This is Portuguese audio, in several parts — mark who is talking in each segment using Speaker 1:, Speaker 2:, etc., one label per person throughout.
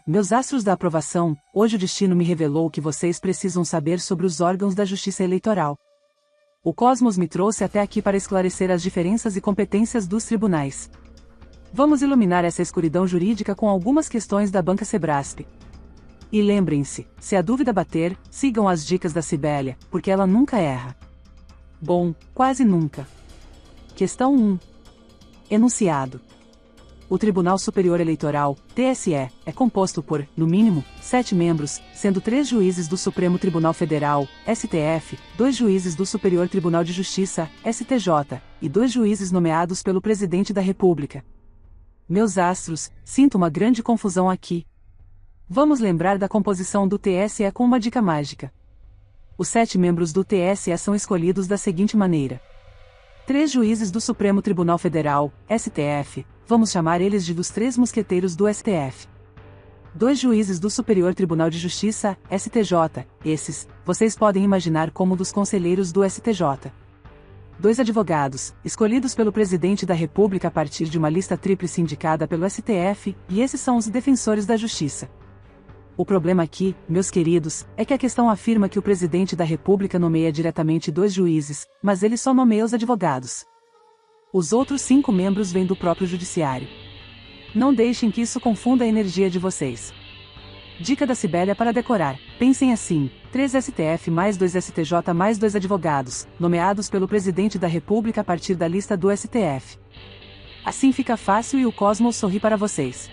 Speaker 1: Meus astros da aprovação, hoje o destino me revelou o que vocês precisam saber sobre os órgãos da justiça eleitoral. O cosmos me trouxe até aqui para esclarecer as diferenças e competências dos tribunais. Vamos iluminar essa escuridão jurídica com algumas questões da Banca Sebrasp. E lembrem-se, se a dúvida bater, sigam as dicas da Sibélia, porque ela nunca erra. Bom, quase nunca. Questão 1. Enunciado. O Tribunal Superior Eleitoral, TSE, é composto por, no mínimo, 7 membros, sendo 3 juízes do Supremo Tribunal Federal, STF, 2 juízes do Superior Tribunal de Justiça, STJ, e 2 juízes nomeados pelo Presidente da República. Meus astros, sinto uma grande confusão aqui. Vamos lembrar da composição do TSE com uma dica mágica. Os 7 membros do TSE são escolhidos da seguinte maneira. 3 juízes do Supremo Tribunal Federal, STF, vamos chamar eles de dos 3 mosqueteiros do STF. 2 juízes do Superior Tribunal de Justiça, STJ, esses, vocês podem imaginar como dos conselheiros do STJ. 2 advogados, escolhidos pelo Presidente da República a partir de uma lista tríplice indicada pelo STF, e esses são os defensores da Justiça. O problema aqui, meus queridos, é que a questão afirma que o Presidente da República nomeia diretamente 2 juízes, mas ele só nomeia os advogados. Os outros 5 membros vêm do próprio Judiciário. Não deixem que isso confunda a energia de vocês. Dica da Sibélia para decorar: pensem assim, 3 STF mais 2 STJ mais 2 advogados, nomeados pelo Presidente da República a partir da lista do STF. Assim fica fácil e o cosmos sorri para vocês.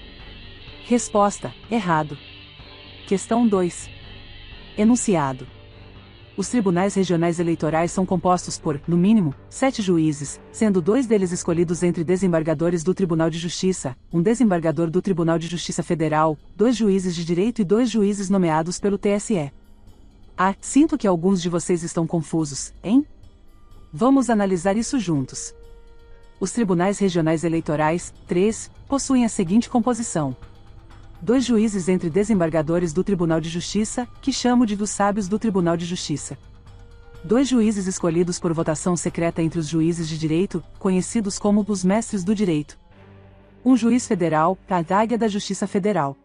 Speaker 1: Resposta: errado. Questão 2. Enunciado. Os tribunais regionais eleitorais são compostos por, no mínimo, 7 juízes, sendo 2 deles escolhidos entre desembargadores do Tribunal de Justiça, um desembargador do Tribunal de Justiça Federal, 2 juízes de direito e 2 juízes nomeados pelo TSE. Sinto que alguns de vocês estão confusos, hein? Vamos analisar isso juntos. Os tribunais regionais eleitorais, 3, possuem a seguinte composição. 2 juízes entre desembargadores do Tribunal de Justiça, que chamo de dos sábios do Tribunal de Justiça. 2 juízes escolhidos por votação secreta entre os juízes de direito, conhecidos como os mestres do direito. Um juiz federal, a águia da Justiça Federal.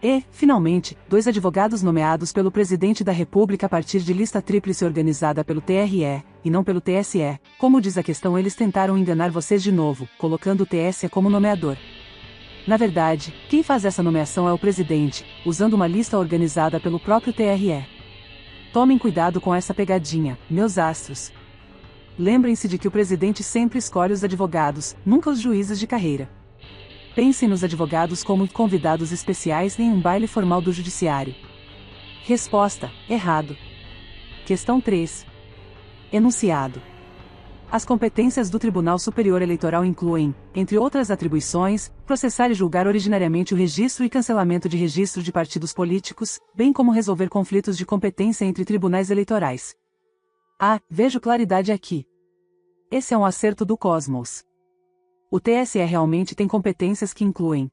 Speaker 1: E, finalmente, 2 advogados nomeados pelo Presidente da República a partir de lista tríplice organizada pelo TRE, e não pelo TSE. Como diz a questão, eles tentaram enganar vocês de novo, colocando o TSE como nomeador. Na verdade, quem faz essa nomeação é o presidente, usando uma lista organizada pelo próprio TRE. Tomem cuidado com essa pegadinha, meus astros. Lembrem-se de que o presidente sempre escolhe os advogados, nunca os juízes de carreira. Pensem nos advogados como convidados especiais em um baile formal do judiciário. Resposta: errado. Questão 3. Enunciado. As competências do Tribunal Superior Eleitoral incluem, entre outras atribuições, processar e julgar originariamente o registro e cancelamento de registro de partidos políticos, bem como resolver conflitos de competência entre tribunais eleitorais. Vejo claridade aqui. Esse é um acerto do cosmos. O TSE realmente tem competências que incluem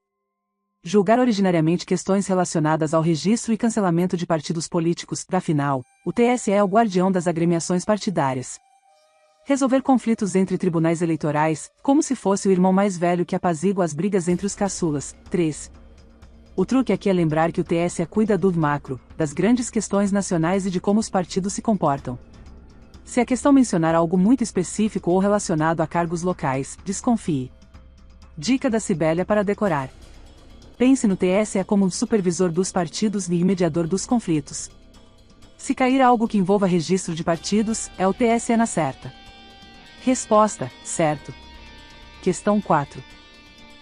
Speaker 1: julgar originariamente questões relacionadas ao registro e cancelamento de partidos políticos, afinal, o TSE é o guardião das agremiações partidárias. Resolver conflitos entre tribunais eleitorais, como se fosse o irmão mais velho que apazigua as brigas entre os caçulas. 3. O truque aqui é lembrar que o TSE cuida do macro, das grandes questões nacionais e de como os partidos se comportam. Se a questão mencionar algo muito específico ou relacionado a cargos locais, desconfie. Dica da Sibélia para decorar: pense no TSE como um supervisor dos partidos e mediador dos conflitos. Se cair algo que envolva registro de partidos, é o TSE na certa. Resposta: certo. Questão 4.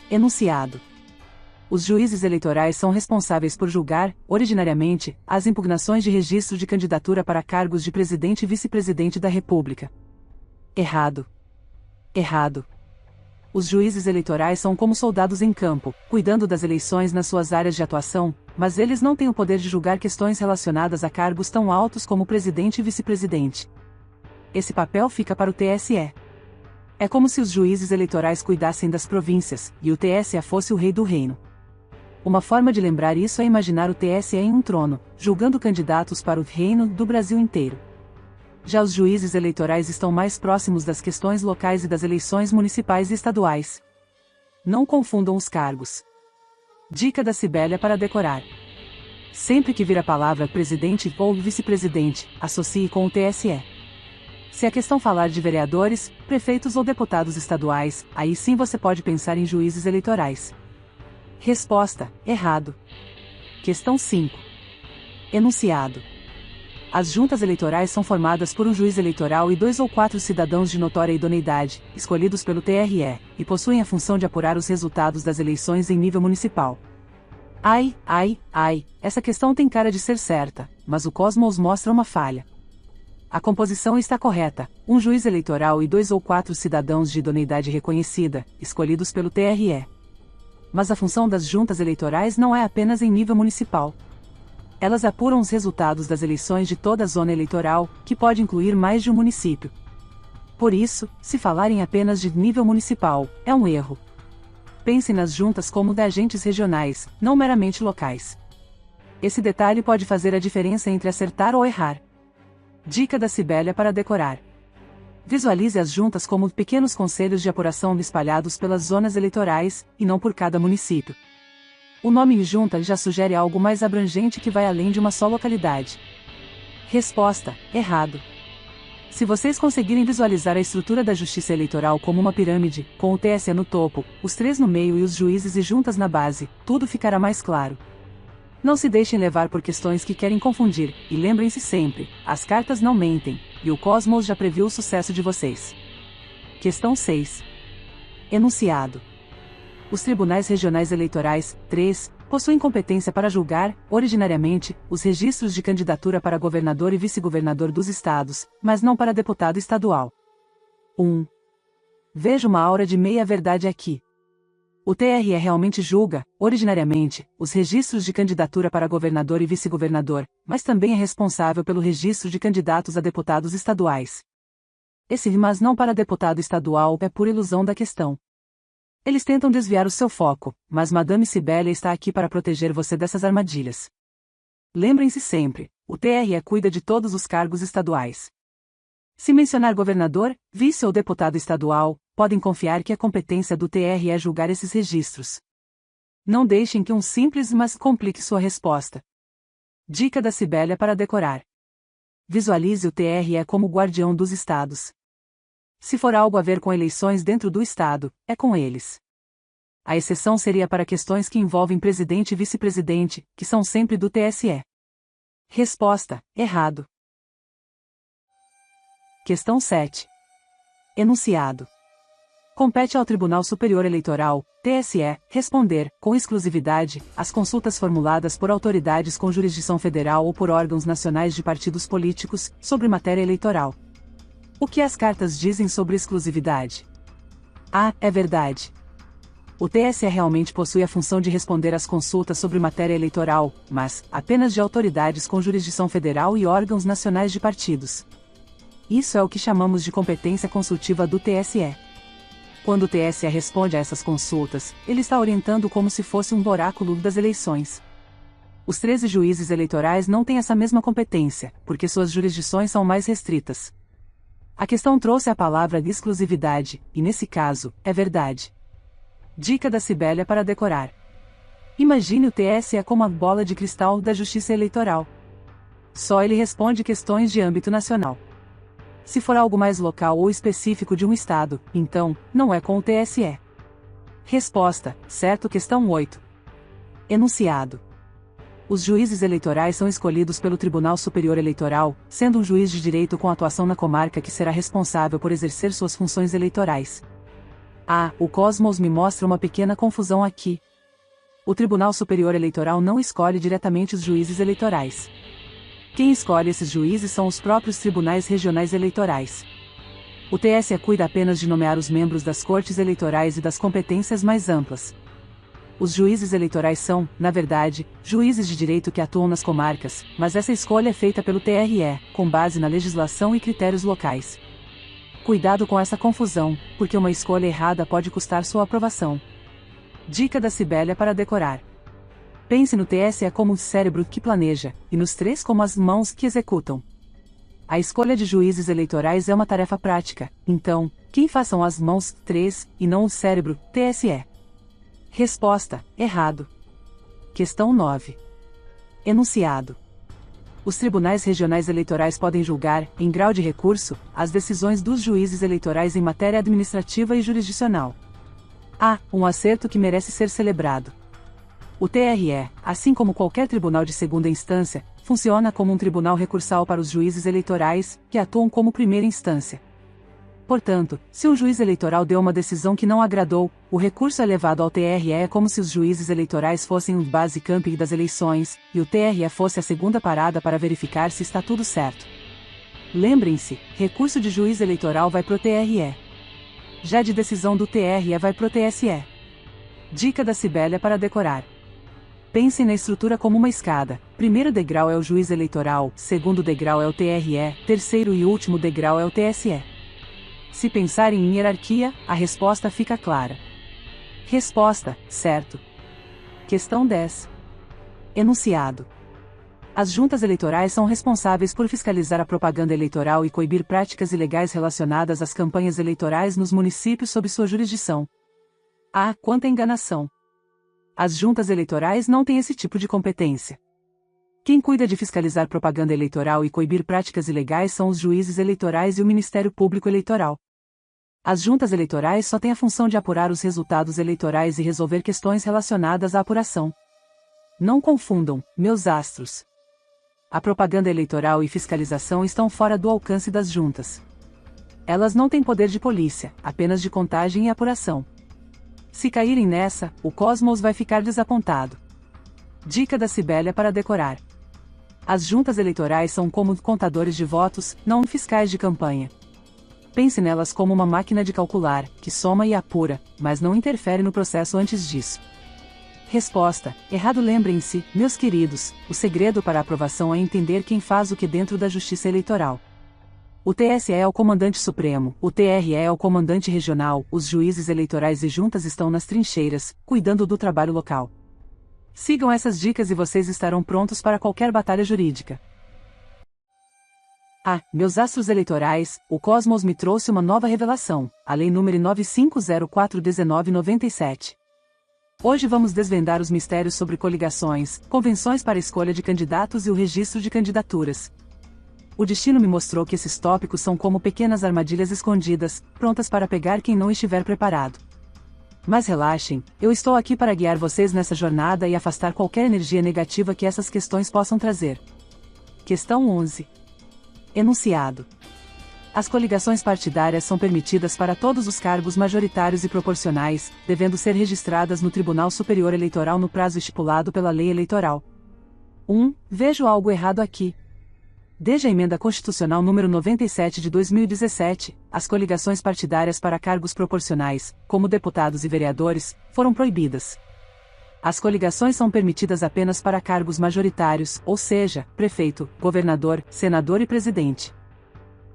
Speaker 1: Enunciado. Os juízes eleitorais são responsáveis por julgar, originariamente, as impugnações de registro de candidatura para cargos de presidente e vice-presidente da República. Errado. Errado. Os juízes eleitorais são como soldados em campo, cuidando das eleições nas suas áreas de atuação, mas eles não têm o poder de julgar questões relacionadas a cargos tão altos como presidente e vice-presidente. Esse papel fica para o TSE. É como se os juízes eleitorais cuidassem das províncias, e o TSE fosse o rei do reino. Uma forma de lembrar isso é imaginar o TSE em um trono, julgando candidatos para o reino do Brasil inteiro. Já os juízes eleitorais estão mais próximos das questões locais e das eleições municipais e estaduais. Não confundam os cargos. Dica da Cibélia para decorar. Sempre que vir a palavra presidente ou vice-presidente, associe com o TSE. Se a questão falar de vereadores, prefeitos ou deputados estaduais, aí sim você pode pensar em juízes eleitorais. Resposta: errado. Questão 5. Enunciado. As juntas eleitorais são formadas por um juiz eleitoral e 2 ou 4 cidadãos de notória idoneidade, escolhidos pelo TRE, e possuem a função de apurar os resultados das eleições em nível municipal. Ai, essa questão tem cara de ser certa, mas o Cosmos mostra uma falha. A composição está correta: um juiz eleitoral e 2 ou 4 cidadãos de idoneidade reconhecida, escolhidos pelo TRE. Mas a função das juntas eleitorais não é apenas em nível municipal. Elas apuram os resultados das eleições de toda a zona eleitoral, que pode incluir mais de um município. Por isso, se falarem apenas de nível municipal, é um erro. Pense nas juntas como de agentes regionais, não meramente locais. Esse detalhe pode fazer a diferença entre acertar ou errar. Dica da Cibélia para decorar. Visualize as juntas como pequenos conselhos de apuração espalhados pelas zonas eleitorais, e não por cada município. O nome junta já sugere algo mais abrangente que vai além de uma só localidade. Resposta: errado. Se vocês conseguirem visualizar a estrutura da justiça eleitoral como uma pirâmide, com o TSE no topo, os 3 no meio e os juízes e juntas na base, tudo ficará mais claro. Não se deixem levar por questões que querem confundir, e lembrem-se sempre, as cartas não mentem, e o Cosmos já previu o sucesso de vocês. Questão 6. Enunciado. Os tribunais regionais eleitorais, 3, possuem competência para julgar, originariamente, os registros de candidatura para governador e vice-governador dos estados, mas não para deputado estadual. 1. Vejo uma aura de meia-verdade aqui. O TRE realmente julga, originariamente, os registros de candidatura para governador e vice-governador, mas também é responsável pelo registro de candidatos a deputados estaduais. Esse mas não para deputado estadual é pura ilusão da questão. Eles tentam desviar o seu foco, mas Madame Cibélia está aqui para proteger você dessas armadilhas. Lembrem-se sempre, o TRE cuida de todos os cargos estaduais. Se mencionar governador, vice ou deputado estadual, podem confiar que a competência do TRE é julgar esses registros. Não deixem que um simples mas complique sua resposta. Dica da Cibélia para decorar. Visualize o TRE como guardião dos estados. Se for algo a ver com eleições dentro do estado, é com eles. A exceção seria para questões que envolvem presidente e vice-presidente, que são sempre do TSE. Resposta: errado. Questão 7. Enunciado. Compete ao Tribunal Superior Eleitoral, TSE, responder, com exclusividade, às consultas formuladas por autoridades com jurisdição federal ou por órgãos nacionais de partidos políticos, sobre matéria eleitoral. O que as cartas dizem sobre exclusividade? É verdade. O TSE realmente possui a função de responder às consultas sobre matéria eleitoral, mas apenas de autoridades com jurisdição federal e órgãos nacionais de partidos. Isso é o que chamamos de competência consultiva do TSE. Quando o TSE responde a essas consultas, ele está orientando como se fosse um oráculo das eleições. Os 13 juízes eleitorais não têm essa mesma competência, porque suas jurisdições são mais restritas. A questão trouxe a palavra de exclusividade, e nesse caso, é verdade. Dica da Cibélia para decorar. Imagine o TSE como a bola de cristal da justiça eleitoral. Só ele responde questões de âmbito nacional. Se for algo mais local ou específico de um estado, então, não é com o TSE. Resposta: certo. Questão 8. Enunciado. Os juízes eleitorais são escolhidos pelo Tribunal Superior Eleitoral, sendo um juiz de direito com atuação na comarca que será responsável por exercer suas funções eleitorais. O Cosmos me mostra uma pequena confusão aqui. O Tribunal Superior Eleitoral não escolhe diretamente os juízes eleitorais. Quem escolhe esses juízes são os próprios tribunais regionais eleitorais. O TSE cuida apenas de nomear os membros das cortes eleitorais e das competências mais amplas. Os juízes eleitorais são, na verdade, juízes de direito que atuam nas comarcas, mas essa escolha é feita pelo TRE, com base na legislação e critérios locais. Cuidado com essa confusão, porque uma escolha errada pode custar sua aprovação. Dica da Cibélia para decorar. Pense no TSE como o cérebro que planeja, e nos 3 como as mãos que executam. A escolha de juízes eleitorais é uma tarefa prática, então, quem façam as mãos 3, e não o cérebro, TSE? Resposta: errado. Questão 9. Enunciado. Os tribunais regionais eleitorais podem julgar, em grau de recurso, as decisões dos juízes eleitorais em matéria administrativa e jurisdicional. A. Um acerto que merece ser celebrado. O TRE, assim como qualquer tribunal de segunda instância, funciona como um tribunal recursal para os juízes eleitorais, que atuam como primeira instância. Portanto, se um juiz eleitoral deu uma decisão que não agradou, o recurso é levado ao TRE. É como se os juízes eleitorais fossem o base camping das eleições, e o TRE fosse a segunda parada para verificar se está tudo certo. Lembrem-se, recurso de juiz eleitoral vai pro TRE. Já de decisão do TRE vai pro TSE. Dica da Cibélia para decorar. Pensem na estrutura como uma escada. Primeiro degrau é o juiz eleitoral, segundo degrau é o TRE, terceiro e último degrau é o TSE. Se pensarem em hierarquia, a resposta fica clara. Resposta: certo. Questão 10. Enunciado. As juntas eleitorais são responsáveis por fiscalizar a propaganda eleitoral e coibir práticas ilegais relacionadas às campanhas eleitorais nos municípios sob sua jurisdição. A. Quanto à enganação. As juntas eleitorais não têm esse tipo de competência. Quem cuida de fiscalizar propaganda eleitoral e coibir práticas ilegais são os juízes eleitorais e o Ministério Público Eleitoral. As juntas eleitorais só têm a função de apurar os resultados eleitorais e resolver questões relacionadas à apuração. Não confundam, meus astros. A propaganda eleitoral e fiscalização estão fora do alcance das juntas. Elas não têm poder de polícia, apenas de contagem e apuração. Se caírem nessa, o Cosmos vai ficar desapontado. Dica da Cibélia para decorar. As juntas eleitorais são como contadores de votos, não fiscais de campanha. Pense nelas como uma máquina de calcular, que soma e apura, mas não interfere no processo antes disso. Resposta: errado. Lembrem-se, meus queridos, o segredo para a aprovação é entender quem faz o que dentro da Justiça Eleitoral. O TSE é o comandante supremo, o TRE é o comandante regional, os juízes eleitorais e juntas estão nas trincheiras, cuidando do trabalho local. Sigam essas dicas e vocês estarão prontos para qualquer batalha jurídica. Meus astros eleitorais, o Cosmos me trouxe uma nova revelação, a Lei nº 9504/1997. Hoje vamos desvendar os mistérios sobre coligações, convenções para escolha de candidatos e o registro de candidaturas. O destino me mostrou que esses tópicos são como pequenas armadilhas escondidas, prontas para pegar quem não estiver preparado. Mas relaxem, eu estou aqui para guiar vocês nessa jornada e afastar qualquer energia negativa que essas questões possam trazer. Questão 11. Enunciado. As coligações partidárias são permitidas para todos os cargos majoritários e proporcionais, devendo ser registradas no Tribunal Superior Eleitoral no prazo estipulado pela Lei Eleitoral. 1. Vejo algo errado aqui. Desde a Emenda Constitucional nº 97 de 2017, as coligações partidárias para cargos proporcionais, como deputados e vereadores, foram proibidas. As coligações são permitidas apenas para cargos majoritários, ou seja, prefeito, governador, senador e presidente.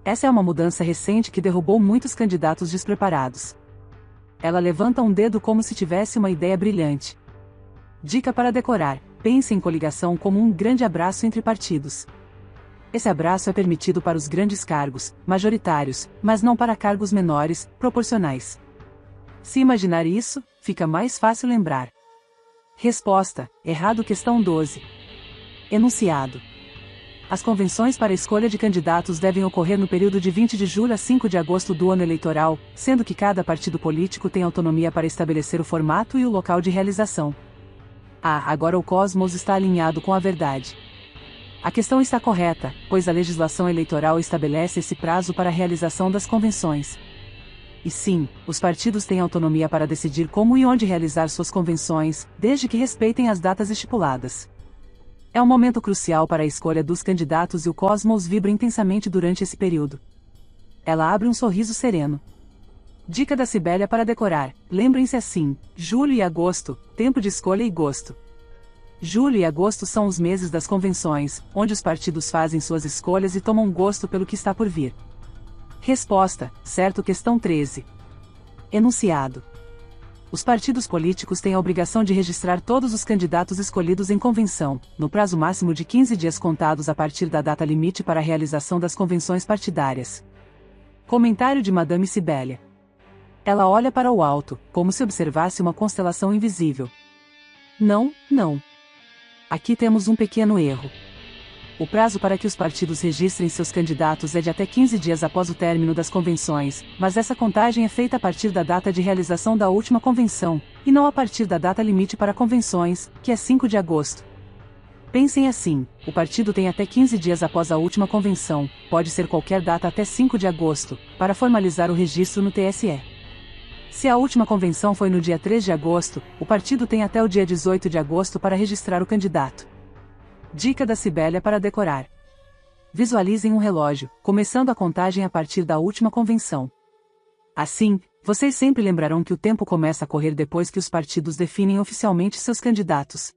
Speaker 1: Essa é uma mudança recente que derrubou muitos candidatos despreparados. Ela levanta um dedo como se tivesse uma ideia brilhante. Dica para decorar: pense em coligação como um grande abraço entre partidos. Esse abraço é permitido para os grandes cargos, majoritários, mas não para cargos menores, proporcionais. Se imaginar isso, fica mais fácil lembrar. Resposta: errado. Questão 12. Enunciado. As convenções para a escolha de candidatos devem ocorrer no período de 20 de julho a 5 de agosto do ano eleitoral, sendo que cada partido político tem autonomia para estabelecer o formato e o local de realização. Agora o Cosmos está alinhado com a verdade. A questão está correta, pois a legislação eleitoral estabelece esse prazo para a realização das convenções. E sim, os partidos têm autonomia para decidir como e onde realizar suas convenções, desde que respeitem as datas estipuladas. É um momento crucial para a escolha dos candidatos e o Cosmos vibra intensamente durante esse período. Ela abre um sorriso sereno. Dica da Cibélia para decorar: lembrem-se assim, julho e agosto, tempo de escolha e gosto. Julho e agosto são os meses das convenções, onde os partidos fazem suas escolhas e tomam gosto pelo que está por vir. Resposta: certo. Questão 13. Enunciado. Os partidos políticos têm a obrigação de registrar todos os candidatos escolhidos em convenção, no prazo máximo de 15 dias contados a partir da data limite para a realização das convenções partidárias. Comentário de Madame Cibélia. Ela olha para o alto, como se observasse uma constelação invisível. Não. Aqui temos um pequeno erro. O prazo para que os partidos registrem seus candidatos é de até 15 dias após o término das convenções, mas essa contagem é feita a partir da data de realização da última convenção, e não a partir da data limite para convenções, que é 5 de agosto. Pensem assim: o partido tem até 15 dias após a última convenção, pode ser qualquer data até 5 de agosto, para formalizar o registro no TSE. Se a última convenção foi no dia 3 de agosto, o partido tem até o dia 18 de agosto para registrar o candidato. Dica da Cibélia para decorar. Visualizem um relógio, começando a contagem a partir da última convenção. Assim, vocês sempre lembrarão que o tempo começa a correr depois que os partidos definem oficialmente seus candidatos.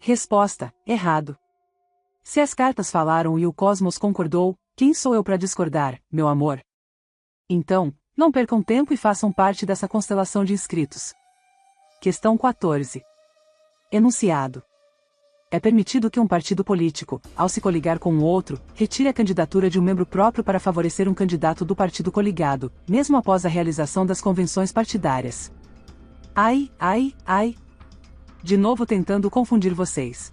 Speaker 1: Resposta: errado. Se as cartas falaram e o cosmos concordou, quem sou eu para discordar, meu amor? Então, não percam tempo e façam parte dessa constelação de inscritos. Questão 14. Enunciado. É permitido que um partido político, ao se coligar com um outro, retire a candidatura de um membro próprio para favorecer um candidato do partido coligado, mesmo após a realização das convenções partidárias. Ai, ai, ai. De novo tentando confundir vocês.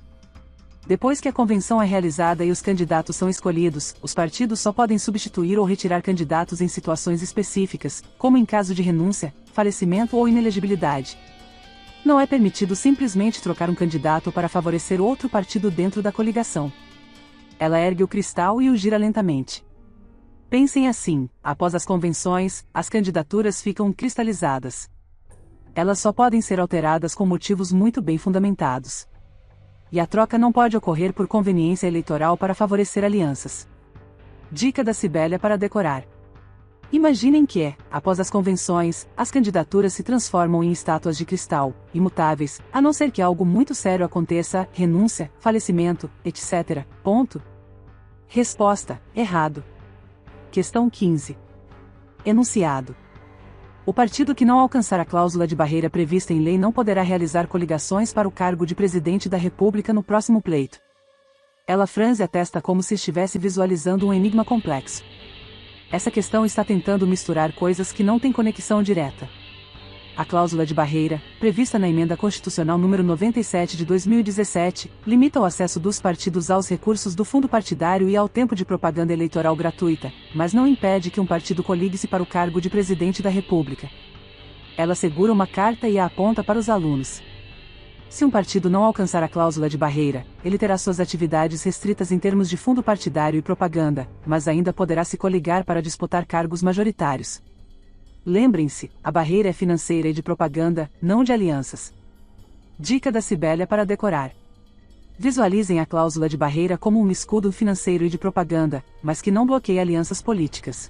Speaker 1: Depois que a convenção é realizada e os candidatos são escolhidos, os partidos só podem substituir ou retirar candidatos em situações específicas, como em caso de renúncia, falecimento ou inelegibilidade. Não é permitido simplesmente trocar um candidato para favorecer outro partido dentro da coligação. Ela ergue o cristal e o gira lentamente. Pensem assim: após as convenções, as candidaturas ficam cristalizadas. Elas só podem ser alteradas com motivos muito bem fundamentados. E a troca não pode ocorrer por conveniência eleitoral para favorecer alianças. Dica da Cibélia para decorar. Imaginem que, após as convenções, as candidaturas se transformam em estátuas de cristal, imutáveis, a não ser que algo muito sério aconteça, renúncia, falecimento, etc. Ponto. Resposta: errado. Questão 15. Enunciado. O partido que não alcançar a cláusula de barreira prevista em lei não poderá realizar coligações para o cargo de presidente da República no próximo pleito. Ela franze a testa como se estivesse visualizando um enigma complexo. Essa questão está tentando misturar coisas que não têm conexão direta. A cláusula de barreira, prevista na Emenda Constitucional nº 97 de 2017, limita o acesso dos partidos aos recursos do fundo partidário e ao tempo de propaganda eleitoral gratuita, mas não impede que um partido coligue-se para o cargo de presidente da República. Ela segura uma carta e a aponta para os alunos. Se um partido não alcançar a cláusula de barreira, ele terá suas atividades restritas em termos de fundo partidário e propaganda, mas ainda poderá se coligar para disputar cargos majoritários. Lembrem-se, a barreira é financeira e de propaganda, não de alianças. Dica da Cibélia para decorar. Visualizem a cláusula de barreira como um escudo financeiro e de propaganda, mas que não bloqueia alianças políticas.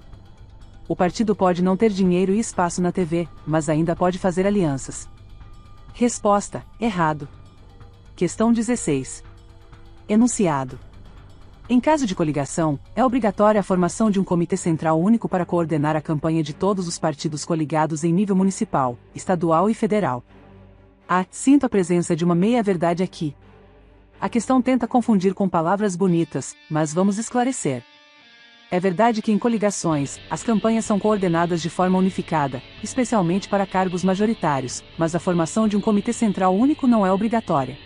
Speaker 1: O partido pode não ter dinheiro e espaço na TV, mas ainda pode fazer alianças. Resposta: errado. Questão 16. Enunciado. Em caso de coligação, é obrigatória a formação de um comitê central único para coordenar a campanha de todos os partidos coligados em nível municipal, estadual e federal. Sinto a presença de uma meia-verdade aqui. A questão tenta confundir com palavras bonitas, mas vamos esclarecer. É verdade que em coligações, as campanhas são coordenadas de forma unificada, especialmente para cargos majoritários, mas a formação de um comitê central único não é obrigatória.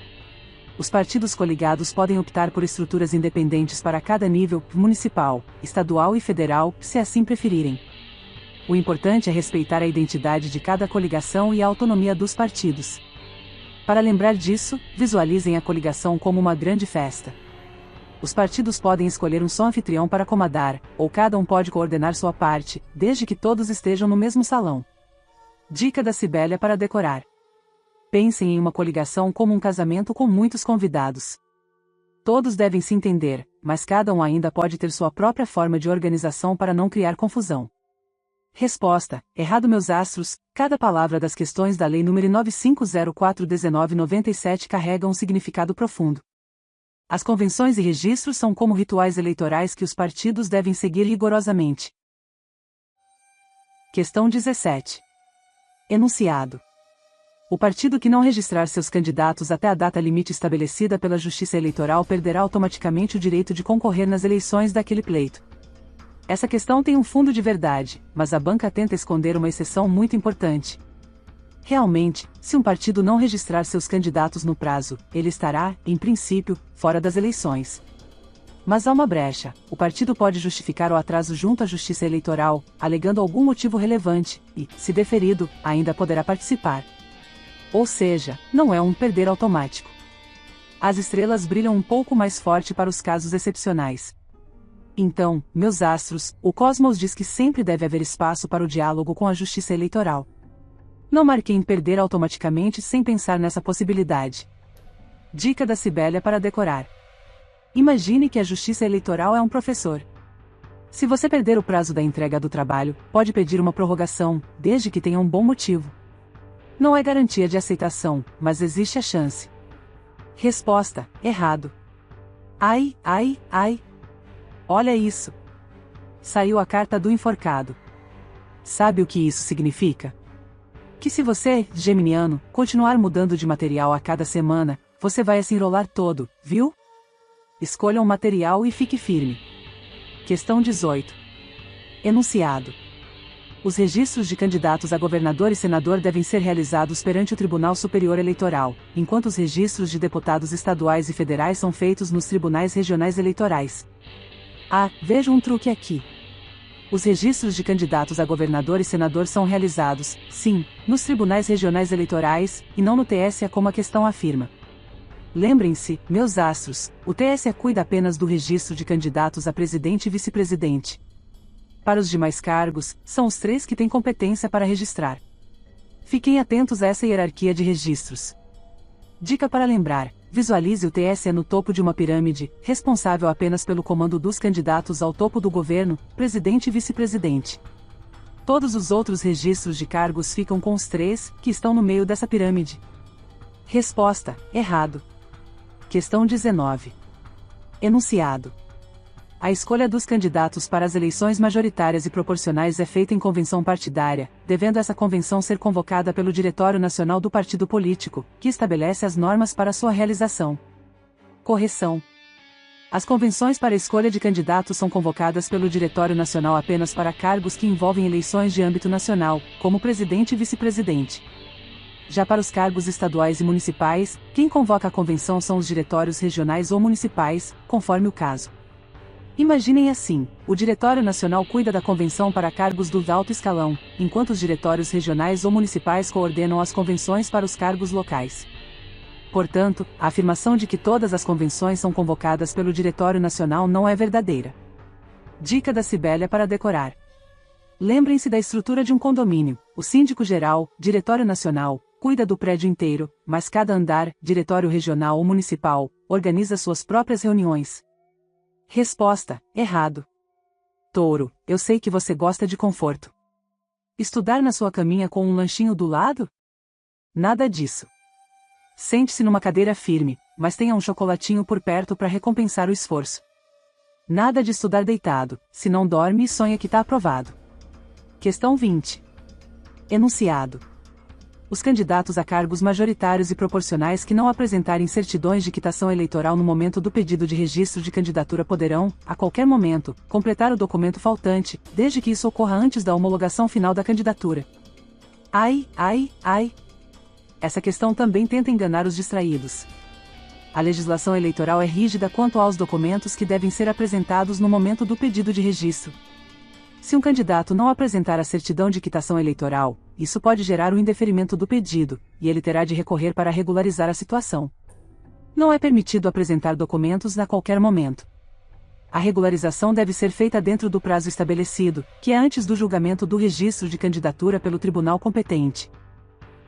Speaker 1: Os partidos coligados podem optar por estruturas independentes para cada nível, municipal, estadual e federal, se assim preferirem. O importante é respeitar a identidade de cada coligação e a autonomia dos partidos. Para lembrar disso, visualizem a coligação como uma grande festa. Os partidos podem escolher um só anfitrião para comandar, ou cada um pode coordenar sua parte, desde que todos estejam no mesmo salão. Dica da Cibélia para decorar. Pensem em uma coligação como um casamento com muitos convidados. Todos devem se entender, mas cada um ainda pode ter sua própria forma de organização para não criar confusão. Resposta: errado, meus astros. Cada palavra das questões da Lei nº 9504/1997 carrega um significado profundo. As convenções e registros são como rituais eleitorais que os partidos devem seguir rigorosamente. Questão 17. Enunciado. O partido que não registrar seus candidatos até a data limite estabelecida pela Justiça Eleitoral perderá automaticamente o direito de concorrer nas eleições daquele pleito. Essa questão tem um fundo de verdade, mas a banca tenta esconder uma exceção muito importante. Realmente, se um partido não registrar seus candidatos no prazo, ele estará, em princípio, fora das eleições. Mas há uma brecha: o partido pode justificar o atraso junto à Justiça Eleitoral, alegando algum motivo relevante, e, se deferido, ainda poderá participar. Ou seja, não é um perder automático. As estrelas brilham um pouco mais forte para os casos excepcionais. Então, meus astros, o cosmos diz que sempre deve haver espaço para o diálogo com a Justiça Eleitoral. Não marquei em perder automaticamente sem pensar nessa possibilidade. Dica da Sibélia para decorar. Imagine que a Justiça Eleitoral é um professor. Se você perder o prazo da entrega do trabalho, pode pedir uma prorrogação, desde que tenha um bom motivo. Não é garantia de aceitação, mas existe a chance. Resposta: errado. Ai, ai, ai. Olha isso. Saiu a carta do enforcado. Sabe o que isso significa? Que se você, geminiano, continuar mudando de material a cada semana, você vai se enrolar todo, viu? Escolha um material e fique firme. Questão 18. Enunciado. Os registros de candidatos a governador e senador devem ser realizados perante o Tribunal Superior Eleitoral, enquanto os registros de deputados estaduais e federais são feitos nos tribunais regionais eleitorais. Ah, veja um truque aqui. Os registros de candidatos a governador e senador são realizados, sim, nos tribunais regionais eleitorais, e não no TSE como a questão afirma. Lembrem-se, meus astros, o TSE cuida apenas do registro de candidatos a presidente e vice-presidente. Para os demais cargos, são os 3 que têm competência para registrar. Fiquem atentos a essa hierarquia de registros. Dica para lembrar: visualize o TSE no topo de uma pirâmide, responsável apenas pelo comando dos candidatos ao topo do governo, presidente e vice-presidente. Todos os outros registros de cargos ficam com os 3, que estão no meio dessa pirâmide. Resposta: errado. Questão 19. Enunciado. A escolha dos candidatos para as eleições majoritárias e proporcionais é feita em convenção partidária, devendo essa convenção ser convocada pelo Diretório Nacional do Partido Político, que estabelece as normas para sua realização. Correção. As convenções para a escolha de candidatos são convocadas pelo Diretório Nacional apenas para cargos que envolvem eleições de âmbito nacional, como presidente e vice-presidente. Já para os cargos estaduais e municipais, quem convoca a convenção são os diretórios regionais ou municipais, conforme o caso. Imaginem assim: o Diretório Nacional cuida da convenção para cargos do alto escalão, enquanto os diretórios regionais ou municipais coordenam as convenções para os cargos locais. Portanto, a afirmação de que todas as convenções são convocadas pelo Diretório Nacional não é verdadeira. Dica da Sibélia para decorar. Lembrem-se da estrutura de um condomínio: o síndico-geral, Diretório Nacional, cuida do prédio inteiro, mas cada andar, Diretório Regional ou Municipal, organiza suas próprias reuniões. Resposta: errado. Touro, eu sei que você gosta de conforto. Estudar na sua caminha com um lanchinho do lado? Nada disso. Sente-se numa cadeira firme, mas tenha um chocolatinho por perto para recompensar o esforço. Nada de estudar deitado, se não dorme e sonha que está aprovado. Questão 20. Enunciado. Os candidatos a cargos majoritários e proporcionais que não apresentarem certidões de quitação eleitoral no momento do pedido de registro de candidatura poderão, a qualquer momento, completar o documento faltante, desde que isso ocorra antes da homologação final da candidatura. Ai, ai, ai. Essa questão também tenta enganar os distraídos. A legislação eleitoral é rígida quanto aos documentos que devem ser apresentados no momento do pedido de registro. Se um candidato não apresentar a certidão de quitação eleitoral, isso pode gerar o indeferimento do pedido, e ele terá de recorrer para regularizar a situação. Não é permitido apresentar documentos a qualquer momento. A regularização deve ser feita dentro do prazo estabelecido, que é antes do julgamento do registro de candidatura pelo tribunal competente.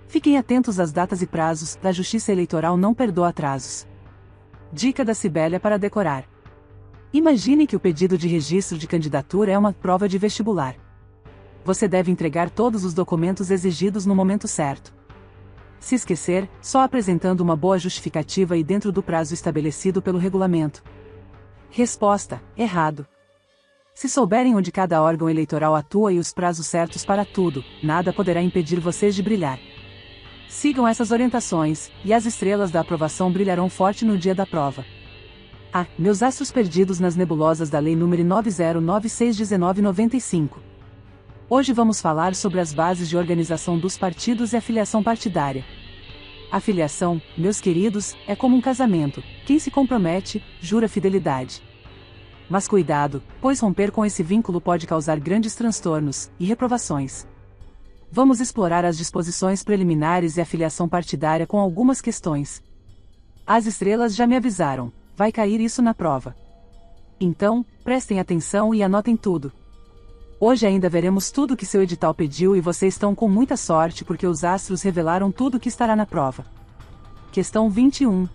Speaker 1: Fiquem atentos às datas e prazos, a Justiça Eleitoral não perdoa atrasos. Dica da Sibélia para decorar. Imagine que o pedido de registro de candidatura é uma prova de vestibular. Você deve entregar todos os documentos exigidos no momento certo. Se esquecer, só apresentando uma boa justificativa e dentro do prazo estabelecido pelo regulamento. Resposta: errado. Se souberem onde cada órgão eleitoral atua e os prazos certos para tudo, nada poderá impedir vocês de brilhar. Sigam essas orientações, e as estrelas da aprovação brilharão forte no dia da prova. Ah, meus astros perdidos nas nebulosas da Lei nº 9096/1995. Hoje vamos falar sobre as bases de organização dos partidos e a filiação partidária. A filiação, meus queridos, é como um casamento: quem se compromete, jura fidelidade. Mas cuidado, pois romper com esse vínculo pode causar grandes transtornos e reprovações. Vamos explorar as disposições preliminares e a filiação partidária com algumas questões. As estrelas já me avisaram, vai cair isso na prova. Então, prestem atenção e anotem tudo. Hoje ainda veremos tudo que seu edital pediu e vocês estão com muita sorte porque os astros revelaram tudo que estará na prova. Questão 21.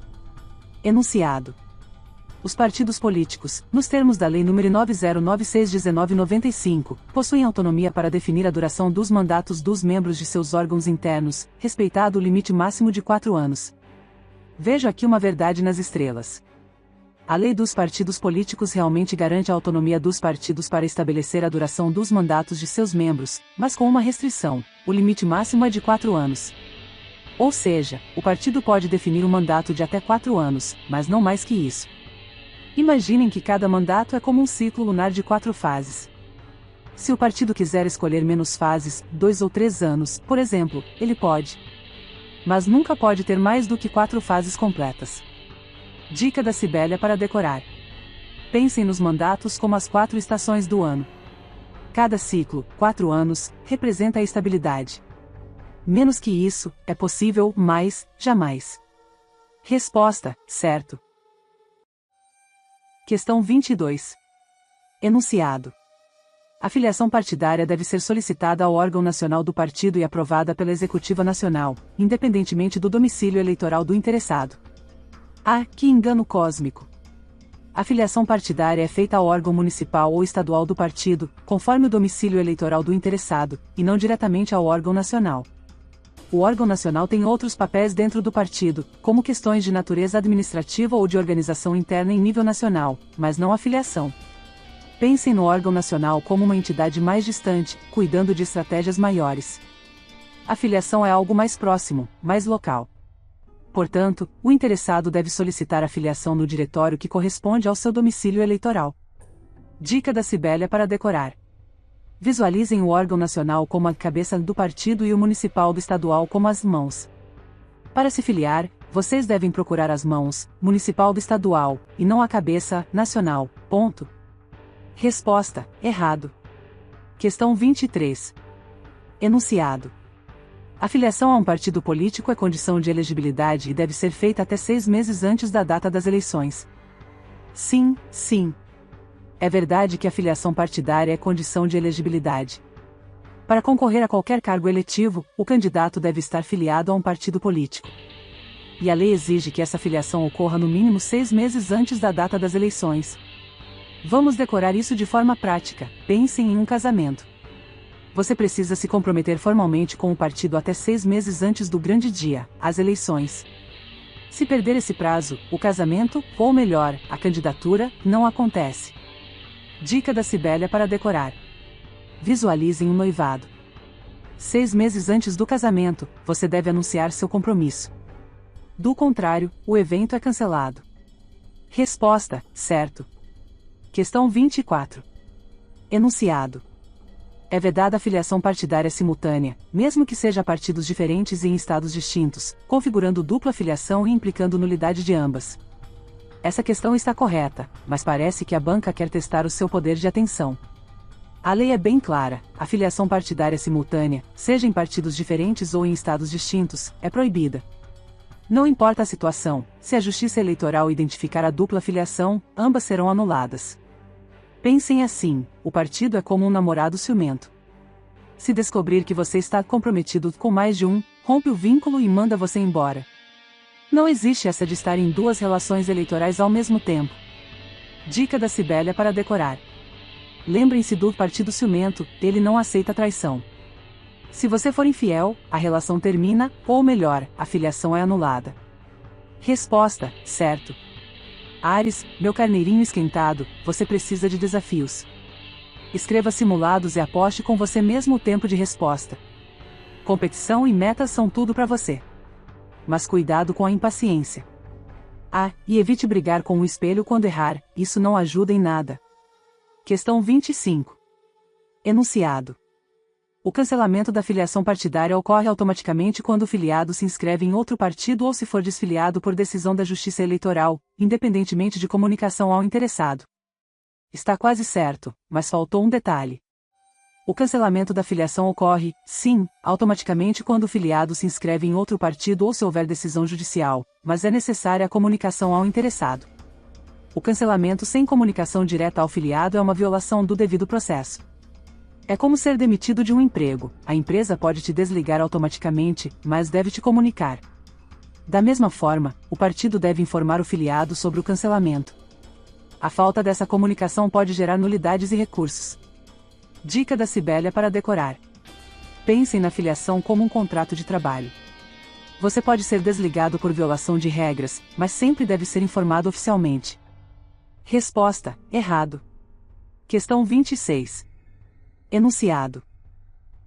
Speaker 1: Enunciado. Os partidos políticos, nos termos da Lei nº 9096/1995, possuem autonomia para definir a duração dos mandatos dos membros de seus órgãos internos, respeitado o limite máximo de 4 anos. Vejo aqui uma verdade nas estrelas. A lei dos partidos políticos realmente garante a autonomia dos partidos para estabelecer a duração dos mandatos de seus membros, mas com uma restrição: o limite máximo é de 4 anos. Ou seja, o partido pode definir um mandato de até 4 anos, mas não mais que isso. Imaginem que cada mandato é como um ciclo lunar de 4 fases. Se o partido quiser escolher menos fases, 2 ou 3 anos, por exemplo, ele pode. Mas nunca pode ter mais do que 4 fases completas. Dica da Sibélia para decorar. Pensem nos mandatos como as 4 estações do ano. Cada ciclo, 4 anos, representa a estabilidade. Menos que isso, é possível, mas, jamais. Resposta: certo. Questão 22. Enunciado. A filiação partidária deve ser solicitada ao órgão nacional do partido e aprovada pela Executiva Nacional, independentemente do domicílio eleitoral do interessado. Ah, que engano cósmico! A filiação partidária é feita ao órgão municipal ou estadual do partido, conforme o domicílio eleitoral do interessado, e não diretamente ao órgão nacional. O órgão nacional tem outros papéis dentro do partido, como questões de natureza administrativa ou de organização interna em nível nacional, mas não a filiação. Pensem no órgão nacional como uma entidade mais distante, cuidando de estratégias maiores. A filiação é algo mais próximo, mais local. Portanto, o interessado deve solicitar a filiação no diretório que corresponde ao seu domicílio eleitoral. Dica da Sibélia para decorar. Visualizem o órgão nacional como a cabeça do partido e o municipal do estadual como as mãos. Para se filiar, vocês devem procurar as mãos, municipal do estadual, e não a cabeça, nacional, ponto. Resposta: errado. Questão 23. Enunciado. A filiação a um partido político é condição de elegibilidade e deve ser feita até 6 meses antes da data das eleições. Sim, sim. É verdade que a filiação partidária é condição de elegibilidade. Para concorrer a qualquer cargo eletivo, o candidato deve estar filiado a um partido político. E a lei exige que essa filiação ocorra no mínimo 6 meses antes da data das eleições. Vamos decorar isso de forma prática. Pensem em um casamento. Você precisa se comprometer formalmente com o partido até 6 meses antes do grande dia, as eleições. Se perder esse prazo, o casamento, ou melhor, a candidatura, não acontece. Dica da Sibélia para decorar. Visualizem um noivado. 6 meses antes do casamento, você deve anunciar seu compromisso. Do contrário, o evento é cancelado. Resposta: certo. Questão 24. Enunciado. É vedada a filiação partidária simultânea, mesmo que seja a partidos diferentes e em estados distintos, configurando dupla filiação e implicando nulidade de ambas. Essa questão está correta, mas parece que a banca quer testar o seu poder de atenção. A lei é bem clara: a filiação partidária simultânea, seja em partidos diferentes ou em estados distintos, é proibida. Não importa a situação, se a Justiça Eleitoral identificar a dupla filiação, ambas serão anuladas. Pensem assim: o partido é como um namorado ciumento. Se descobrir que você está comprometido com mais de um, rompe o vínculo e manda você embora. Não existe essa de estar em 2 relações eleitorais ao mesmo tempo. Dica da Sibélia para decorar. Lembrem-se do partido ciumento: ele não aceita traição. Se você for infiel, a relação termina, ou melhor, a filiação é anulada. Resposta: certo. Áries, meu carneirinho esquentado, você precisa de desafios. Escreva simulados e aposte com você mesmo o tempo de resposta. Competição e metas são tudo para você. Mas cuidado com a impaciência. Ah, e evite brigar com o espelho quando errar, isso não ajuda em nada. Questão 25. Enunciado. O cancelamento da filiação partidária ocorre automaticamente quando o filiado se inscreve em outro partido ou se for desfiliado por decisão da Justiça Eleitoral, independentemente de comunicação ao interessado. Está quase certo, mas faltou um detalhe. O cancelamento da filiação ocorre, sim, automaticamente quando o filiado se inscreve em outro partido ou se houver decisão judicial, mas é necessária a comunicação ao interessado. O cancelamento sem comunicação direta ao filiado é uma violação do devido processo. É como ser demitido de um emprego, a empresa pode te desligar automaticamente, mas deve te comunicar. Da mesma forma, o partido deve informar o filiado sobre o cancelamento. A falta dessa comunicação pode gerar nulidades e recursos. Dica da Sibélia para decorar. Pensem na filiação como um contrato de trabalho. Você pode ser desligado por violação de regras, mas sempre deve ser informado oficialmente. Resposta: errado. Questão 26. Enunciado.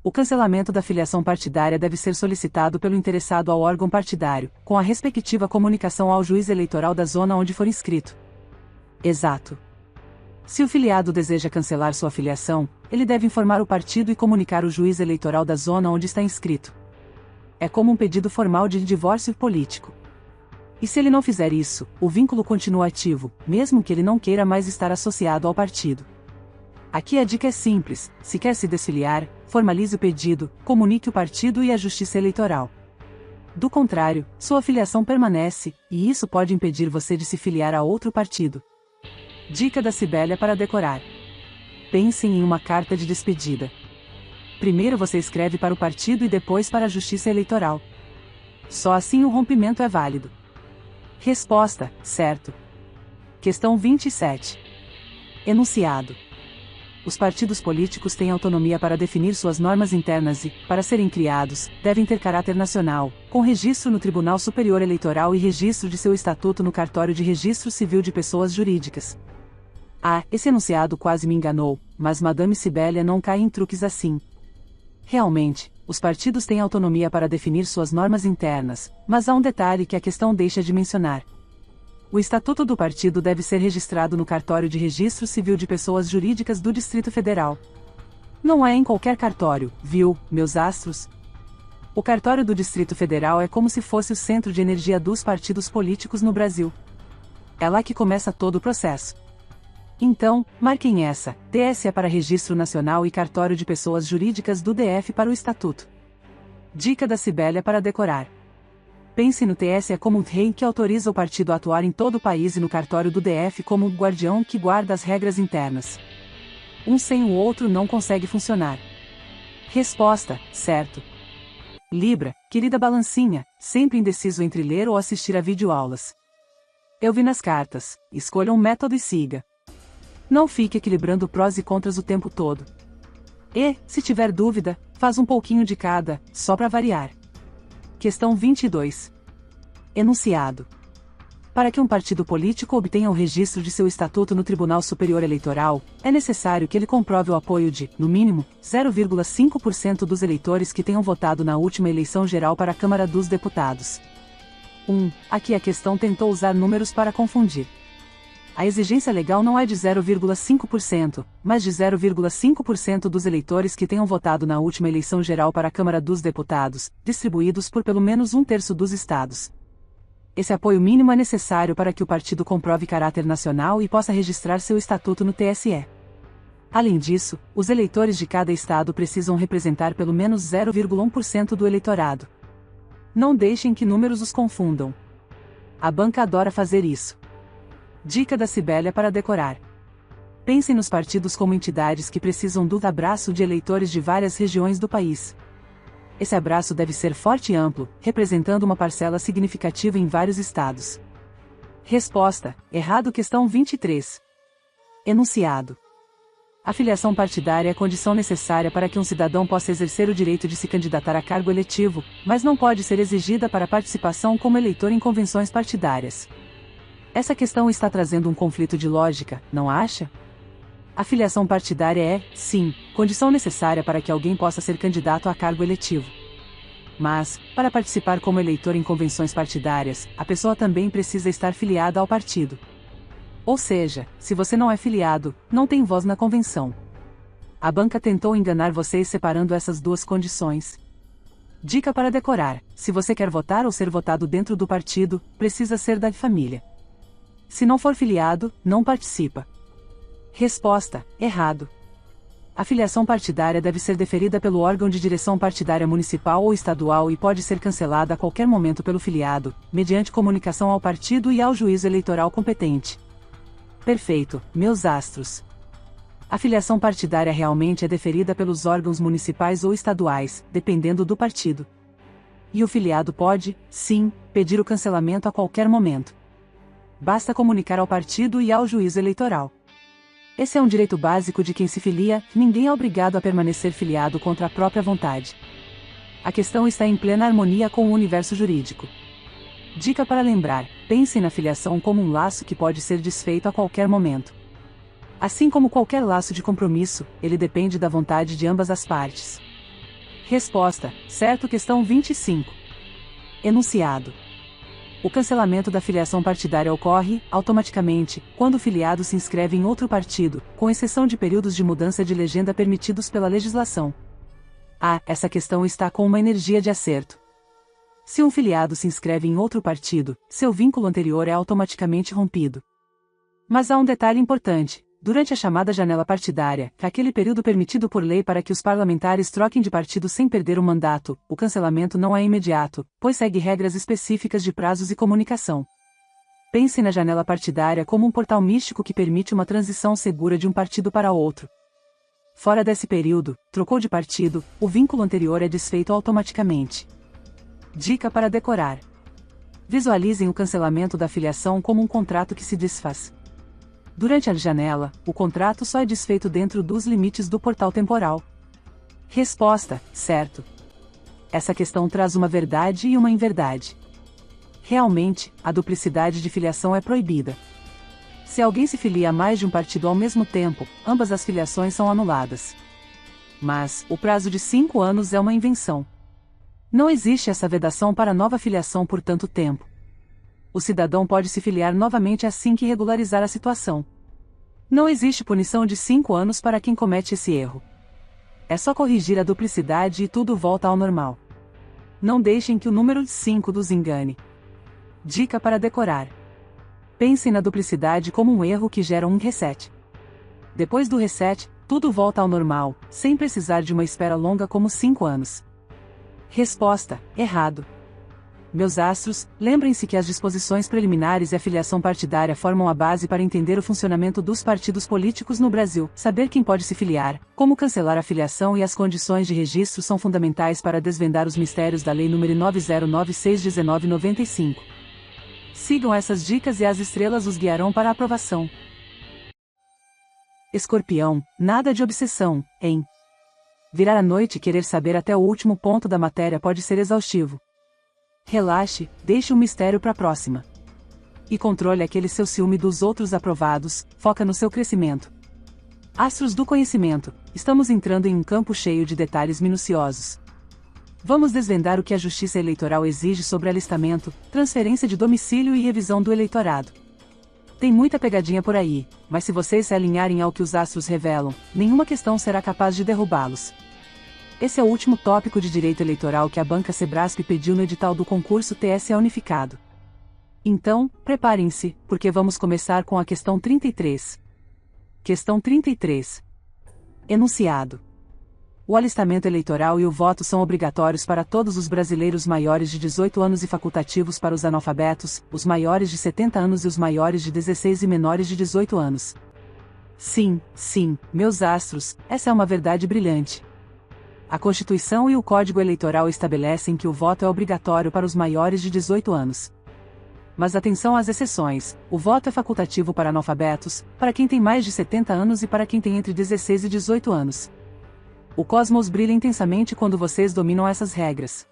Speaker 1: O cancelamento da filiação partidária deve ser solicitado pelo interessado ao órgão partidário, com a respectiva comunicação ao juiz eleitoral da zona onde for inscrito. Exato. Se o filiado deseja cancelar sua filiação, ele deve informar o partido e comunicar o juiz eleitoral da zona onde está inscrito. É como um pedido formal de divórcio político. E se ele não fizer isso, o vínculo continua ativo, mesmo que ele não queira mais estar associado ao partido. Aqui a dica é simples: se quer se desfiliar, formalize o pedido, comunique o partido e a Justiça Eleitoral. Do contrário, sua filiação permanece, e isso pode impedir você de se filiar a outro partido. Dica da Sibélia para decorar. Pensem em uma carta de despedida. Primeiro você escreve para o partido e depois para a Justiça Eleitoral. Só assim o rompimento é válido. Resposta: certo. Questão 27. Enunciado. Os partidos políticos têm autonomia para definir suas normas internas e, para serem criados, devem ter caráter nacional, com registro no Tribunal Superior Eleitoral e registro de seu estatuto no Cartório de Registro Civil de Pessoas Jurídicas. Ah, esse enunciado quase me enganou, mas Madame Sibélia não cai em truques assim. Realmente, os partidos têm autonomia para definir suas normas internas, mas há um detalhe que a questão deixa de mencionar. O estatuto do partido deve ser registrado no Cartório de Registro Civil de Pessoas Jurídicas do Distrito Federal. Não é em qualquer cartório, viu, meus astros? O cartório do Distrito Federal é como se fosse o centro de energia dos partidos políticos no Brasil. É lá que começa todo o processo. Então, marquem essa: TSE para Registro Nacional e Cartório de Pessoas Jurídicas do DF para o Estatuto. Dica da Sibélia para decorar. Pense no TSE como um rei que autoriza o partido a atuar em todo o país e no cartório do DF como um guardião que guarda as regras internas. Um sem o outro não consegue funcionar. Resposta: certo. Libra, querida balancinha, sempre indeciso entre ler ou assistir a videoaulas. Eu vi nas cartas: escolha um método e siga. Não fique equilibrando prós e contras o tempo todo. E, se tiver dúvida, faz um pouquinho de cada, só para variar. Questão 22. Enunciado. Para que um partido político obtenha o registro de seu estatuto no Tribunal Superior Eleitoral, é necessário que ele comprove o apoio de, no mínimo, 0,5% dos eleitores que tenham votado na última eleição geral para a Câmara dos Deputados. Aqui a questão tentou usar números para confundir. A exigência legal não é de 0,5%, mas de 0,5% dos eleitores que tenham votado na última eleição geral para a Câmara dos Deputados, distribuídos por pelo menos 1/3 dos estados. Esse apoio mínimo é necessário para que o partido comprove caráter nacional e possa registrar seu estatuto no TSE. Além disso, os eleitores de cada estado precisam representar pelo menos 0,1% do eleitorado. Não deixem que números os confundam. A banca adora fazer isso. Dica da Sibélia para decorar. Pensem nos partidos como entidades que precisam do abraço de eleitores de várias regiões do país. Esse abraço deve ser forte e amplo, representando uma parcela significativa em vários estados. Resposta: errado. Questão 23. Enunciado. A filiação partidária é condição necessária para que um cidadão possa exercer o direito de se candidatar a cargo eletivo, mas não pode ser exigida para participação como eleitor em convenções partidárias. Essa questão está trazendo um conflito de lógica, não acha? A filiação partidária é, sim, condição necessária para que alguém possa ser candidato a cargo eletivo. Mas, para participar como eleitor em convenções partidárias, a pessoa também precisa estar filiada ao partido. Ou seja, se você não é filiado, não tem voz na convenção. A banca tentou enganar vocês separando essas duas condições. Dica para decorar: se você quer votar ou ser votado dentro do partido, precisa ser da família. Se não for filiado, não participa. Resposta: errado. A filiação partidária deve ser deferida pelo órgão de direção partidária municipal ou estadual e pode ser cancelada a qualquer momento pelo filiado, mediante comunicação ao partido e ao juízo eleitoral competente. Perfeito, meus astros. A filiação partidária realmente é deferida pelos órgãos municipais ou estaduais, dependendo do partido. E o filiado pode, sim, pedir o cancelamento a qualquer momento. Basta comunicar ao partido e ao juízo eleitoral. Esse é um direito básico de quem se filia, ninguém é obrigado a permanecer filiado contra a própria vontade. A questão está em plena harmonia com o universo jurídico. Dica para lembrar: pensem na filiação como um laço que pode ser desfeito a qualquer momento. Assim como qualquer laço de compromisso, ele depende da vontade de ambas as partes. Resposta: certo. Questão 25. Enunciado. O cancelamento da filiação partidária ocorre, automaticamente, quando o filiado se inscreve em outro partido, com exceção de períodos de mudança de legenda permitidos pela legislação. Essa questão está com uma energia de acerto. Se um filiado se inscreve em outro partido, seu vínculo anterior é automaticamente rompido. Mas há um detalhe importante: durante a chamada janela partidária, aquele período permitido por lei para que os parlamentares troquem de partido sem perder o mandato, o cancelamento não é imediato, pois segue regras específicas de prazos e comunicação. Pense na janela partidária como um portal místico que permite uma transição segura de um partido para outro. Fora desse período, trocou de partido, o vínculo anterior é desfeito automaticamente. Dica para decorar: visualizem o cancelamento da filiação como um contrato que se desfaz. Durante a janela, o contrato só é desfeito dentro dos limites do portal temporal. Resposta: certo. Essa questão traz uma verdade e uma inverdade. Realmente, a duplicidade de filiação é proibida. Se alguém se filia a mais de um partido ao mesmo tempo, ambas as filiações são anuladas. Mas, o prazo de 5 anos é uma invenção. Não existe essa vedação para nova filiação por tanto tempo. O cidadão pode se filiar novamente assim que regularizar a situação. Não existe punição de 5 anos para quem comete esse erro. É só corrigir a duplicidade e tudo volta ao normal. Não deixem que o número 5 os engane. Dica para decorar: pensem na duplicidade como um erro que gera um reset. Depois do reset, tudo volta ao normal, sem precisar de uma espera longa como 5 anos. Resposta: errado. Meus astros, lembrem-se que as disposições preliminares e a filiação partidária formam a base para entender o funcionamento dos partidos políticos no Brasil. Saber quem pode se filiar, como cancelar a filiação e as condições de registro são fundamentais para desvendar os mistérios da Lei nº 9096/1995. Sigam essas dicas e as estrelas os guiarão para a aprovação. Escorpião, nada de obsessão, hein? Virar à noite e querer saber até o último ponto da matéria pode ser exaustivo. Relaxe, deixe o mistério para a próxima. E controle aquele seu ciúme dos outros aprovados, foca no seu crescimento. Astros do conhecimento, estamos entrando em um campo cheio de detalhes minuciosos. Vamos desvendar o que a Justiça Eleitoral exige sobre alistamento, transferência de domicílio e revisão do eleitorado. Tem muita pegadinha por aí, mas se vocês se alinharem ao que os astros revelam, nenhuma questão será capaz de derrubá-los. Esse é o último tópico de direito eleitoral que a banca Sebrasp pediu no edital do concurso TSE Unificado. Então, preparem-se, porque vamos começar com a questão 33. Questão 33. Enunciado. O alistamento eleitoral e o voto são obrigatórios para todos os brasileiros maiores de 18 anos e facultativos para os analfabetos, os maiores de 70 anos e os maiores de 16 e menores de 18 anos. Sim, meus astros, essa é uma verdade brilhante. A Constituição e o Código Eleitoral estabelecem que o voto é obrigatório para os maiores de 18 anos. Mas atenção às exceções: o voto é facultativo para analfabetos, para quem tem mais de 70 anos e para quem tem entre 16 e 18 anos. O cosmos brilha intensamente quando vocês dominam essas regras.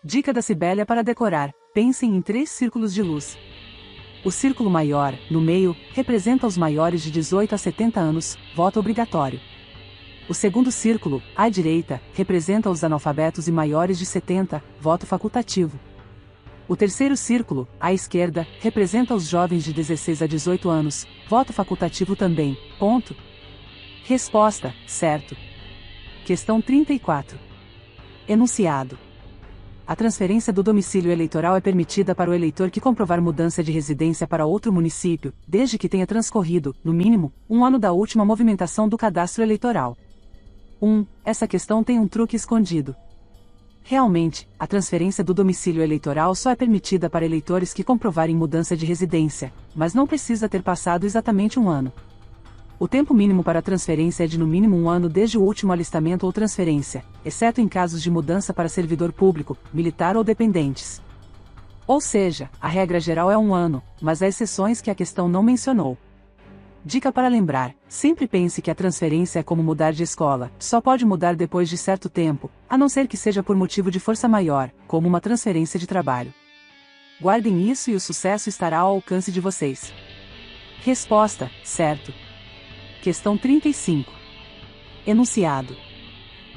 Speaker 1: Dica da Sibélia para decorar: pensem em 3 círculos de luz. O círculo maior, no meio, representa os maiores de 18 a 70 anos, voto obrigatório. O segundo círculo, à direita, representa os analfabetos e maiores de 70, voto facultativo. O terceiro círculo, à esquerda, representa os jovens de 16 a 18 anos, voto facultativo também, ponto. Resposta: certo. Questão 34. Enunciado. A transferência do domicílio eleitoral é permitida para o eleitor que comprovar mudança de residência para outro município, desde que tenha transcorrido, no mínimo, 1 ano da última movimentação do cadastro eleitoral. Essa questão tem um truque escondido. Realmente, a transferência do domicílio eleitoral só é permitida para eleitores que comprovarem mudança de residência, mas não precisa ter passado exatamente 1 ano. O tempo mínimo para a transferência é de no mínimo 1 ano desde o último alistamento ou transferência, exceto em casos de mudança para servidor público, militar ou dependentes. Ou seja, a regra geral é 1 ano, mas há exceções que a questão não mencionou. Dica para lembrar: sempre pense que a transferência é como mudar de escola, só pode mudar depois de certo tempo, a não ser que seja por motivo de força maior, como uma transferência de trabalho. Guardem isso e o sucesso estará ao alcance de vocês. Resposta: certo. Questão 35. Enunciado.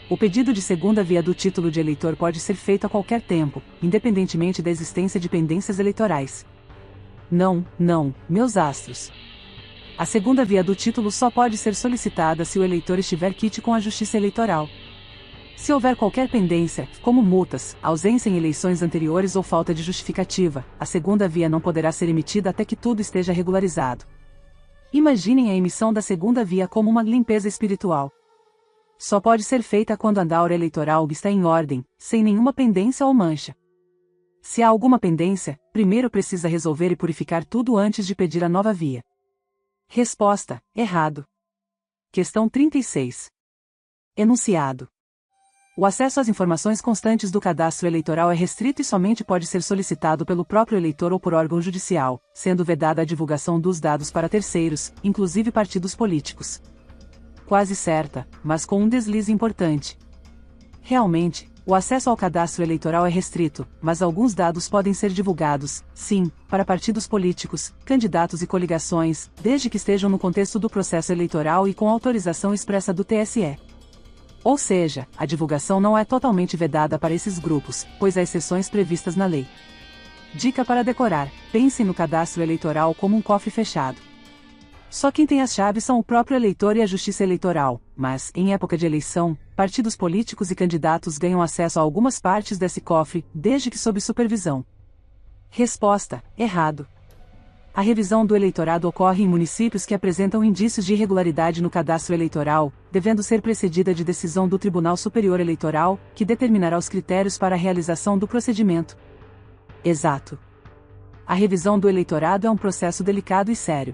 Speaker 1: O pedido de segunda via do título de eleitor pode ser feito a qualquer tempo, independentemente da existência de pendências eleitorais. Não, meus astros. A segunda via do título só pode ser solicitada se o eleitor estiver quite com a Justiça Eleitoral. Se houver qualquer pendência, como multas, ausência em eleições anteriores ou falta de justificativa, a segunda via não poderá ser emitida até que tudo esteja regularizado. Imaginem a emissão da segunda via como uma limpeza espiritual. Só pode ser feita quando a andaura eleitoral está em ordem, sem nenhuma pendência ou mancha. Se há alguma pendência, primeiro precisa resolver e purificar tudo antes de pedir a nova via. Resposta: errado. Questão 36. Enunciado. O acesso às informações constantes do cadastro eleitoral é restrito e somente pode ser solicitado pelo próprio eleitor ou por órgão judicial, sendo vedada a divulgação dos dados para terceiros, inclusive partidos políticos. Quase certa, mas com um deslize importante. Realmente, o acesso ao cadastro eleitoral é restrito, mas alguns dados podem ser divulgados, sim, para partidos políticos, candidatos e coligações, desde que estejam no contexto do processo eleitoral e com autorização expressa do TSE. Ou seja, a divulgação não é totalmente vedada para esses grupos, pois há exceções previstas na lei. Dica para decorar: pensem no cadastro eleitoral como um cofre fechado. Só quem tem as chaves são o próprio eleitor e a Justiça Eleitoral, mas, em época de eleição, partidos políticos e candidatos ganham acesso a algumas partes desse cofre, desde que sob supervisão. Resposta: errado. A revisão do eleitorado ocorre em municípios que apresentam indícios de irregularidade no cadastro eleitoral, devendo ser precedida de decisão do Tribunal Superior Eleitoral, que determinará os critérios para a realização do procedimento. Exato. A revisão do eleitorado é um processo delicado e sério.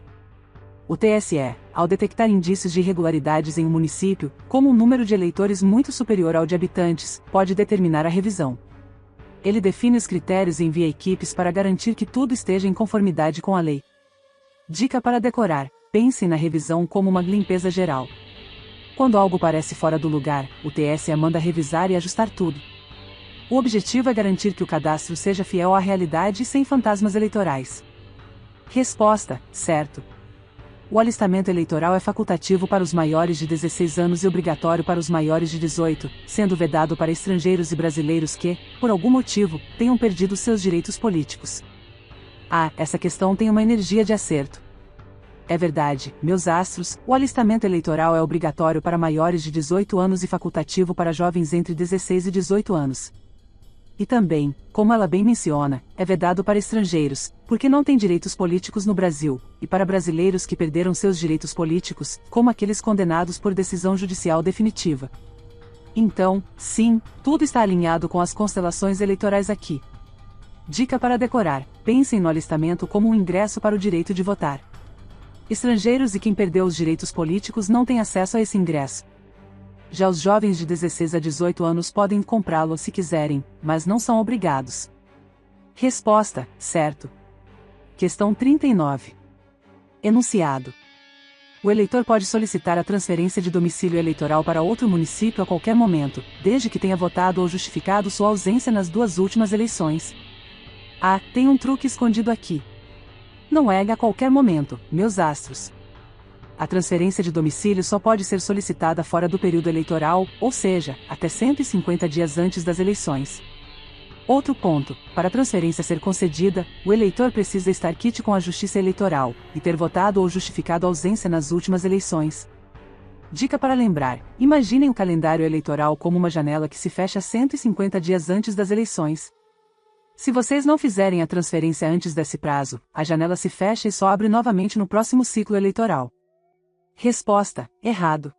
Speaker 1: O TSE, ao detectar indícios de irregularidades em um município, como um número de eleitores muito superior ao de habitantes, pode determinar a revisão. Ele define os critérios e envia equipes para garantir que tudo esteja em conformidade com a lei. Dica para decorar: pensem na revisão como uma limpeza geral. Quando algo parece fora do lugar, o TSE manda revisar e ajustar tudo. O objetivo é garantir que o cadastro seja fiel à realidade e sem fantasmas eleitorais. Resposta: certo. O alistamento eleitoral é facultativo para os maiores de 16 anos e obrigatório para os maiores de 18, sendo vedado para estrangeiros e brasileiros que, por algum motivo, tenham perdido seus direitos políticos. Essa questão tem uma energia de acerto. É verdade, meus astros, o alistamento eleitoral é obrigatório para maiores de 18 anos e facultativo para jovens entre 16 e 18 anos. E também, como ela bem menciona, é vedado para estrangeiros, porque não têm direitos políticos no Brasil, e para brasileiros que perderam seus direitos políticos, como aqueles condenados por decisão judicial definitiva. Então, sim, tudo está alinhado com as constelações eleitorais aqui. Dica para decorar: pensem no alistamento como um ingresso para o direito de votar. Estrangeiros e quem perdeu os direitos políticos não têm acesso a esse ingresso. Já os jovens de 16 a 18 anos podem comprá-lo se quiserem, mas não são obrigados. Resposta: certo. Questão 39. Enunciado. O eleitor pode solicitar a transferência de domicílio eleitoral para outro município a qualquer momento, desde que tenha votado ou justificado sua ausência nas 2 últimas eleições. Tem um truque escondido aqui. Não é a qualquer momento, meus astros. A transferência de domicílio só pode ser solicitada fora do período eleitoral, ou seja, até 150 dias antes das eleições. Outro ponto: para a transferência ser concedida, o eleitor precisa estar quite com a Justiça Eleitoral, e ter votado ou justificado a ausência nas últimas eleições. Dica para lembrar: imaginem o calendário eleitoral como uma janela que se fecha 150 dias antes das eleições. Se vocês não fizerem a transferência antes desse prazo, a janela se fecha e só abre novamente no próximo ciclo eleitoral. Resposta: errado.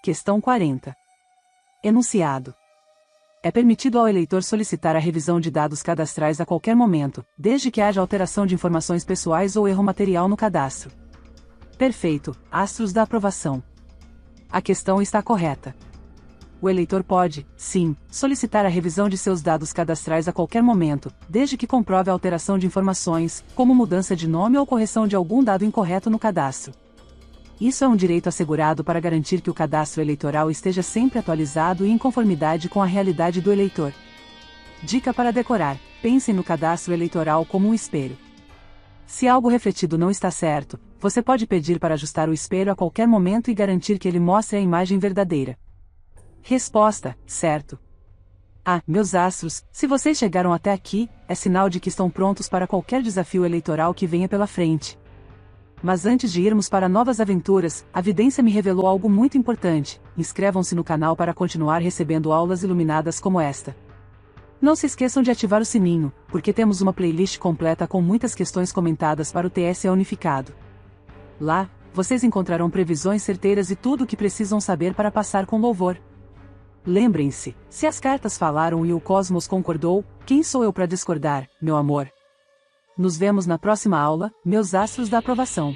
Speaker 1: Questão 40. Enunciado. É permitido ao eleitor solicitar a revisão de dados cadastrais a qualquer momento, desde que haja alteração de informações pessoais ou erro material no cadastro. Perfeito, astros da aprovação. A questão está correta. O eleitor pode, sim, solicitar a revisão de seus dados cadastrais a qualquer momento, desde que comprove a alteração de informações, como mudança de nome ou correção de algum dado incorreto no cadastro. Isso é um direito assegurado para garantir que o cadastro eleitoral esteja sempre atualizado e em conformidade com a realidade do eleitor. Dica para decorar: pensem no cadastro eleitoral como um espelho. Se algo refletido não está certo, você pode pedir para ajustar o espelho a qualquer momento e garantir que ele mostre a imagem verdadeira. Resposta: certo. Meus astros, se vocês chegaram até aqui, é sinal de que estão prontos para qualquer desafio eleitoral que venha pela frente. Mas antes de irmos para novas aventuras, a vidência me revelou algo muito importante. Inscrevam-se no canal para continuar recebendo aulas iluminadas como esta. Não se esqueçam de ativar o sininho, porque temos uma playlist completa com muitas questões comentadas para o TSE unificado. Lá, vocês encontrarão previsões certeiras e tudo o que precisam saber para passar com louvor. Lembrem-se, se as cartas falaram e o cosmos concordou, quem sou eu para discordar, meu amor? Nos vemos na próxima aula, meus astros da aprovação.